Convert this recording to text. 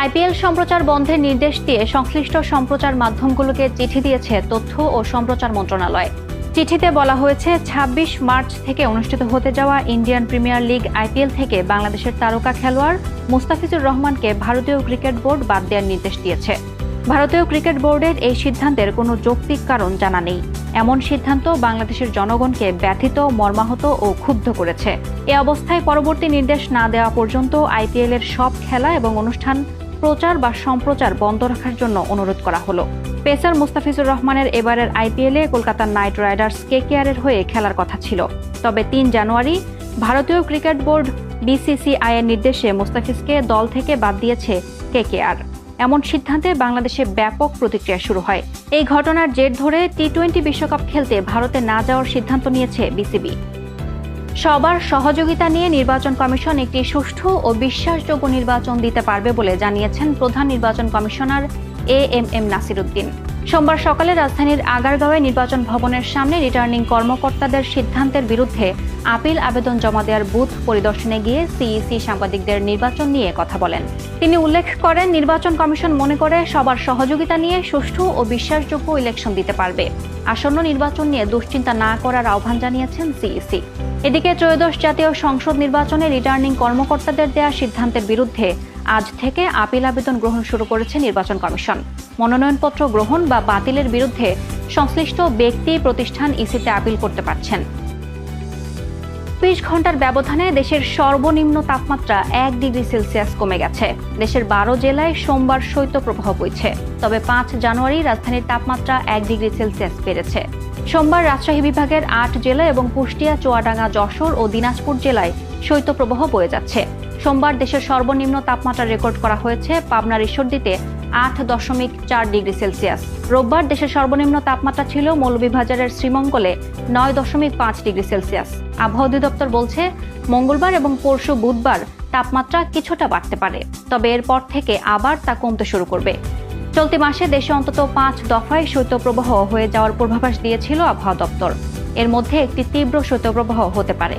IPL সম্প্রচার বন্ধের নির্দেশ দিয়ে সংশ্লিষ্ট সম্প্রচার মাধ্যমগুলোকে চিঠি দিয়েছে তথ্য ও সম্প্রচার মন্ত্রণালয়। চিঠিতে বলা হয়েছে ২৬ মার্চ থেকে অনুষ্ঠিত হতে যাওয়া ইন্ডিয়ান প্রিমিয়ার লিগ আইপিএল থেকে বাংলাদেশের তারকা খেলোয়াড় মুস্তাফিজুর রহমানকে ভারতীয় ক্রিকেট বোর্ড বাদ দেওয়ার নির্দেশ দিয়েছে। ভারতীয় ক্রিকেট বোর্ডের এই সিদ্ধান্তের কোনো যৌক্তিক কারণ জানা নেই। এমন সিদ্ধান্ত বাংলাদেশের জনগণকে ব্যথিত, মর্মাহত ও ক্ষুব্ধ করেছে। এ অবস্থায় পরবর্তী নির্দেশ না দেওয়া পর্যন্ত আইপিএল এর সব খেলা এবং অনুষ্ঠান প্রচার বা সম্প্রচার বন্ধ রাখার জন্য অনুরোধ করা হলো। পেসার মুস্তাফিজুর রহমানের এবারের আইপিএলে কলকাতা নাইট রাইডার্স কেকেআর-এর হয়ে খেলার কথা ছিল। তবে ৩ জানুয়ারি ভারতীয় ক্রিকেট বোর্ড বিসিসিআই এর নির্দেশে মুস্তাফিজকে দল থেকে বাদ দিয়েছে কেকেআর। এমন সিদ্ধান্তে বাংলাদেশে ব্যাপক প্রতিক্রিয়া শুরু হয়। এই ঘটনার জের ধরে টি-20 বিশ্বকাপ খেলতে ভারতে না যাওয়ার সিদ্ধান্ত নিয়েছে বিসিবি। সবার সহযোগিতা নিয়ে নির্বাচন কমিশন একটি সুষ্ঠু ও বিশ্বাসযোগ্য নির্বাচন দিতে পারবে বলে জানিয়েছেন প্রধান নির্বাচন কমিশনার এএমএম নাসির উদ্দিন। সোমবার সকালে রাজধানীর আগারগাঁওয়ে নির্বাচন ভবনের সামনে রিটার্নিং কর্মকর্তাদের সিদ্ধান্তের বিরুদ্ধে আপিল আবেদন জমা দেওয়ার বুথ পরিদর্শনে গিয়ে সিইসি সাংবাদিকদের নির্বাচন নিয়ে কথা বলেন। তিনি উল্লেখ করেন, নির্বাচন কমিশন মনে করে সবার সহযোগিতা নিয়ে সুষ্ঠু ও বিশ্বাসযোগ্য ইলেকশন দিতে পারবে। আসন্ন নির্বাচন নিয়ে দুশ্চিন্তা না করার আহ্বান জানিয়েছেন সিইসি। এদিকে ত্রয়োদশ জাতীয় সংসদ নির্বাচনে রিটার্নিং কর্মকর্তাদের দেয়া সিদ্ধান্তের বিরুদ্ধে আজ থেকে আপিল আবেদন গ্রহণ শুরু করেছে নির্বাচন কমিশন। মনোনয়নপত্র গ্রহণ বা বাতিলের বিরুদ্ধে সংশ্লিষ্ট ব্যক্তি, প্রতিষ্ঠান ইসিতে আপিল করতে পারছেন। ২৪ ঘন্টার ব্যবধানে দেশের সর্বনিম্ন তাপমাত্রা ১ ডিগ্রি সেলসিয়াস কমে গেছে। দেশের ১২ জেলায় সোমবার শৈত্যপ্রবাহ বইছে। তবে ৫ জানুয়ারি রাজধানীর তাপমাত্রা ১ ডিগ্রি সেলসিয়াস বেড়েছে। সোমবার রাজশাহী বিভাগের ৮ জেলা এবং কুষ্টিয়া, চুয়াডাঙ্গা, যশোর ও দিনাজপুর জেলায় শৈত্যপ্রবাহ বয়ে যাচ্ছে। সোমবার দেশের সর্বনিম্ন তাপমাত্রা রেকর্ড করা হয়েছে পাবনার ঈশ্বরদীতে ৮.৪ ডিগ্রি সেলসিয়াস। রোববার দেশের সর্বনিম্ন তাপমাত্রা ছিল মৌলভীবাজারের শ্রীমঙ্গলে ৯.৫ ডিগ্রি সেলসিয়াস। আবহাওয়া অধিদপ্তর বলছে, মঙ্গলবার এবং পরশু বুধবার তাপমাত্রা কিছুটা বাড়তে পারে, তবে এরপর থেকে আবার তা কমতে শুরু করবে। চলতি মাসে দেশে অন্তত ৫ দফায় শৈত্যপ্রবাহ হয়ে যাওয়ার পূর্বাভাস দিয়েছিল আবহাওয়া দপ্তর। এর মধ্যে একটি তীব্র শৈত্যপ্রবাহ হতে পারে।